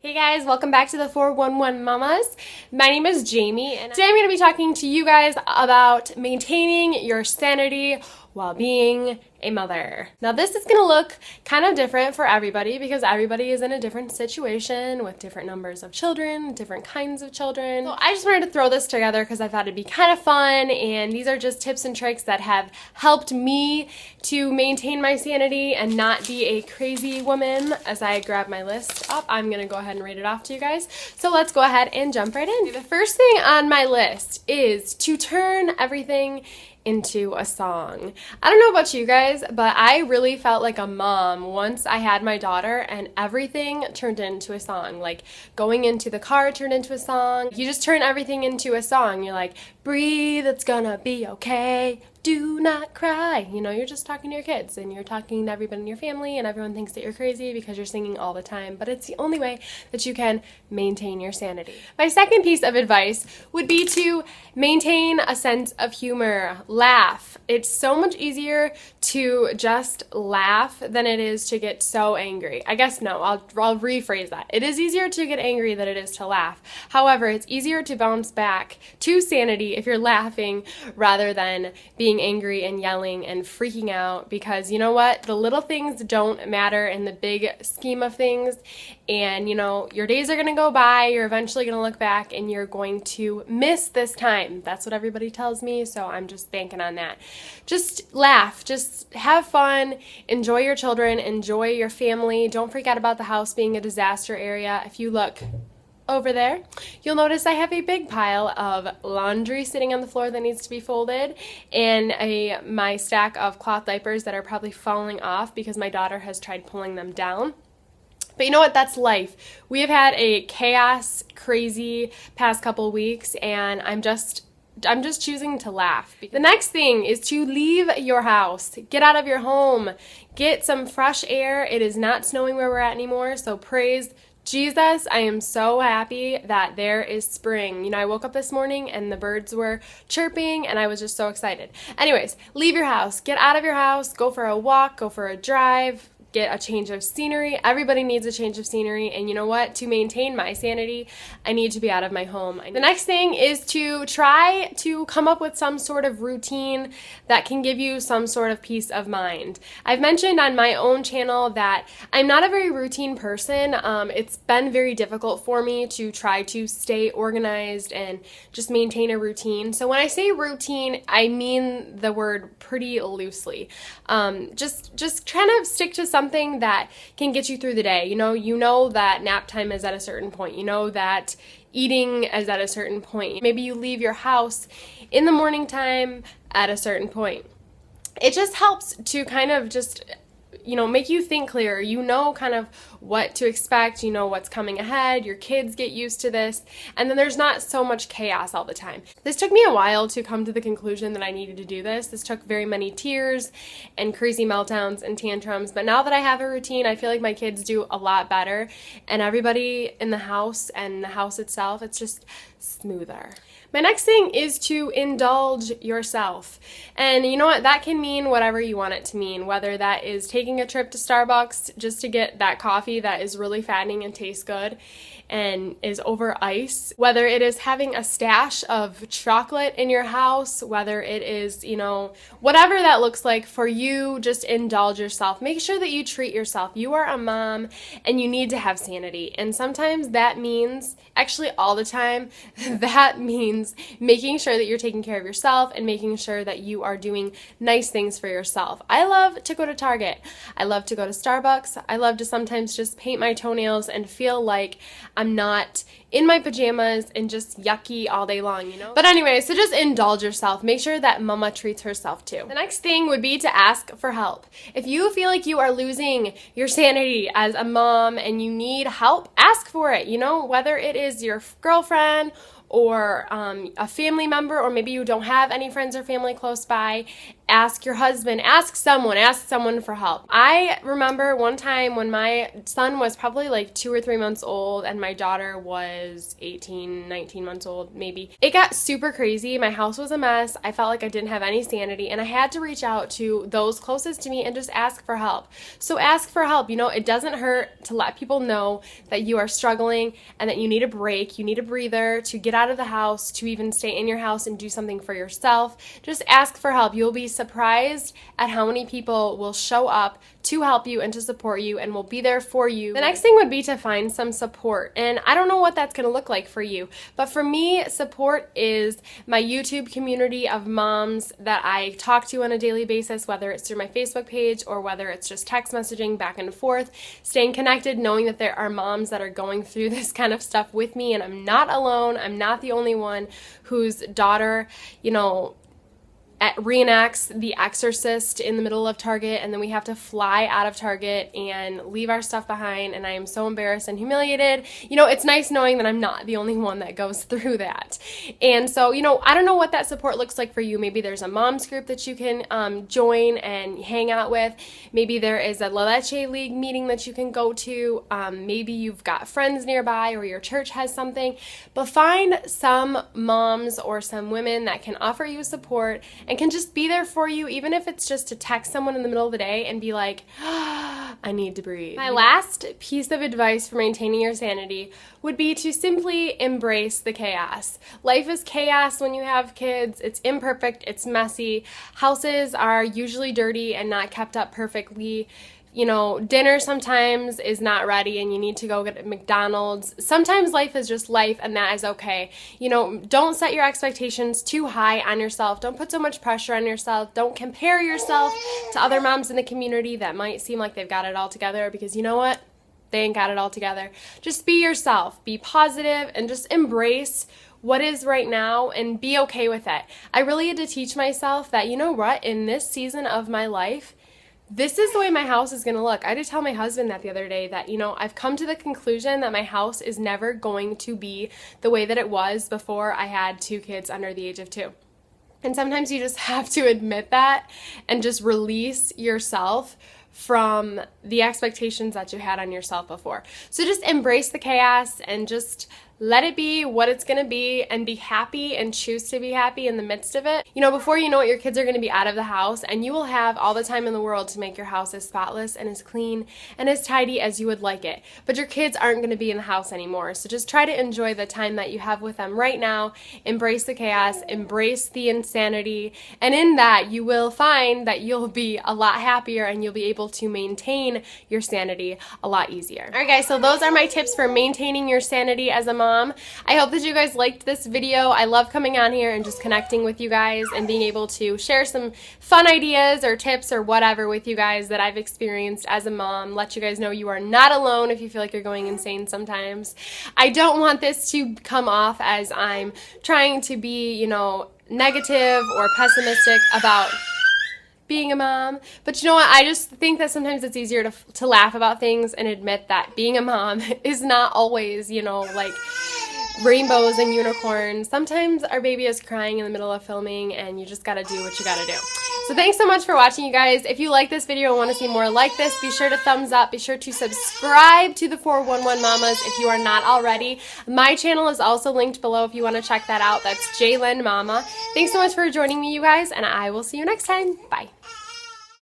Hey guys, welcome back to the 411 Mamas. My name is Jaimie, and today I'm going to be talking to you guys about maintaining your sanity while being a mother. Now this is going to look kind of different for everybody because everybody is in a different situation with different numbers of children, different kinds of children. So I just wanted to throw this together because I thought it'd be kind of fun, and these are just tips and tricks that have helped me to maintain my sanity and not be a crazy woman. As I grab my list up, I'm going to go ahead and read it off to you guys. So let's go ahead and jump right in. The first thing on my list is to turn everything into a song. I don't know about you guys, but I really felt like a mom once I had my daughter and everything turned into a song. Like going into the car turned into a song. You just turn everything into a song. You're like, breathe, it's gonna be okay. Do not cry. You know, you're just talking to your kids and you're talking to everybody in your family and everyone thinks that you're crazy because you're singing all the time, but it's the only way that you can maintain your sanity. My second piece of advice would be to maintain a sense of humor. Laugh. It's so much easier to just laugh than it is to get so angry. I guess no, I'll rephrase that. It is easier to get angry than it is to laugh. However, it's easier to bounce back to sanity if you're laughing rather than being angry and yelling and freaking out, because you know what? The little things don't matter in the big scheme of things, and you know, your days are going to go by, you're eventually going to look back and you're going to miss this time. That's what everybody tells me, so I'm just banking on that. Just laugh, just have fun, enjoy your children, enjoy your family. Don't freak out about the house being a disaster area. If you look over there, you'll notice I have a big pile of laundry sitting on the floor that needs to be folded, and my stack of cloth diapers that are probably falling off because my daughter has tried pulling them down. But you know what? That's life. We have had a chaos, crazy past couple weeks, and I'm just choosing to laugh. The next thing is to leave your house. Get out of your home. Get some fresh air. It is not snowing where we're at anymore, so praise Jesus, I am so happy that there is spring. You know, I woke up this morning and the birds were chirping and I was just so excited. Anyways, leave your house. Get out of your house. Go for a walk. Go for a drive. Get a change of scenery. Everybody needs a change of scenery, and you know what? To maintain my sanity, I need to be out of my home. The next thing is to try to come up with some sort of routine that can give you some sort of peace of mind. I've mentioned on my own channel that I'm not a very routine person. It's been very difficult for me to try to stay organized and just maintain a routine. So when I say routine, I mean the word pretty loosely. Just trying to stick to something that can get you through the day. You know that nap time is at a certain point. You know that eating is at a certain point. Maybe you leave your house in the morning time at a certain point. It just helps to kind of just, make you think clearer. You know kind of what to expect, you know what's coming ahead, your kids get used to this, and then there's not so much chaos all the time. This took me a while to come to the conclusion that I needed to do this. This took very many tears and crazy meltdowns and tantrums, but now that I have a routine, I feel like my kids do a lot better, and everybody in the house and the house itself, it's just smoother. My next thing is to indulge yourself. And you know what? That can mean whatever you want it to mean, whether that is taking a trip to Starbucks just to get that coffee that is really fattening and tastes good and is over ice, whether it is having a stash of chocolate in your house, whether it is, whatever that looks like for you, just indulge yourself. Make sure that you treat yourself. You are a mom and you need to have sanity. And sometimes that means, actually all the time, that means making sure that you're taking care of yourself and making sure that you are doing nice things for yourself. I love to go to Target. I love to go to Starbucks. I love to sometimes just paint my toenails and feel like I'm not in my pajamas and just yucky all day long, But anyway, so just indulge yourself. Make sure that mama treats herself too. The next thing would be to ask for help. If you feel like you are losing your sanity as a mom and you need help, ask for it, whether it is your girlfriend or a family member, or maybe you don't have any friends or family close by. ask your husband, ask someone for help. I remember one time when my son was probably like 2 or 3 months old and my daughter was 18, 19 months old, maybe. It got super crazy. My house was a mess. I felt like I didn't have any sanity, and I had to reach out to those closest to me and just ask for help. So ask for help. You know, it doesn't hurt to let people know that you are struggling and that you need a break, you need a breather to get out of the house, to even stay in your house and do something for yourself. Just ask for help. You'll be surprised at how many people will show up to help you and to support you and will be there for you. The next thing would be to find some support. And I don't know what that's going to look like for you, but for me, support is my YouTube community of moms that I talk to on a daily basis, whether it's through my Facebook page or whether it's just text messaging back and forth, staying connected, knowing that there are moms that are going through this kind of stuff with me and I'm not alone. I'm not the only one whose daughter, you know, reenacts The Exorcist in the middle of Target, and then we have to fly out of Target and leave our stuff behind, and I am so embarrassed and humiliated. You know, it's nice knowing that I'm not the only one that goes through that. And so, you know, I don't know what that support looks like for you. Maybe there's a mom's group that you can join and hang out with. Maybe there is a La Leche League meeting that you can go to. Maybe you've got friends nearby or your church has something. But find some moms or some women that can offer you support and can just be there for you, even if it's just to text someone in the middle of the day and be like, I need to breathe. My last piece of advice for maintaining your sanity would be to simply embrace the chaos. Life is chaos when you have kids. It's imperfect, it's messy. Houses are usually dirty and not kept up perfectly. You know, dinner sometimes is not ready and you need to go get at McDonald's. Sometimes life is just life and that is okay. You know, don't set your expectations too high on yourself. Don't put so much pressure on yourself. Don't compare yourself to other moms in the community that might seem like they've got it all together, because you know what? They ain't got it all together. Just be yourself, be positive, and just embrace what is right now and be okay with it. I really had to teach myself that, you know what, in this season of my life, this is the way my house is going to look. I had to tell my husband that the other day that, you know, I've come to the conclusion that my house is never going to be the way that it was before I had 2 kids under the age of 2. And sometimes you just have to admit that and just release yourself from the expectations that you had on yourself before. So just embrace the chaos and just let it be what it's going to be and be happy and choose to be happy in the midst of it. You know, before you know it, your kids are going to be out of the house and you will have all the time in the world to make your house as spotless and as clean and as tidy as you would like it. But your kids aren't going to be in the house anymore. So just try to enjoy the time that you have with them right now. Embrace the chaos, embrace the insanity, and in that you will find that you'll be a lot happier and you'll be able to maintain your sanity a lot easier. All right, guys, so those are my tips for maintaining your sanity as a mom. I hope that you guys liked this video. I love coming on here and just connecting with you guys and being able to share some fun ideas or tips or whatever with you guys that I've experienced as a mom. Let you guys know you are not alone if you feel like you're going insane sometimes. I don't want this to come off as I'm trying to be, you know, negative or pessimistic about being a mom, but you know what, I just think that sometimes it's easier to laugh about things and admit that being a mom is not always, you know, like rainbows and unicorns. Sometimes our baby is crying in the middle of filming and you just gotta do what you gotta do. So thanks so much for watching, you guys. If you like this video and want to see more like this, be sure to thumbs up. Be sure to subscribe to the 411 Mamas if you are not already. My channel is also linked below if you want to check that out. That's Jaylyn Mama. Thanks so much for joining me, you guys, and I will see you next time. Bye.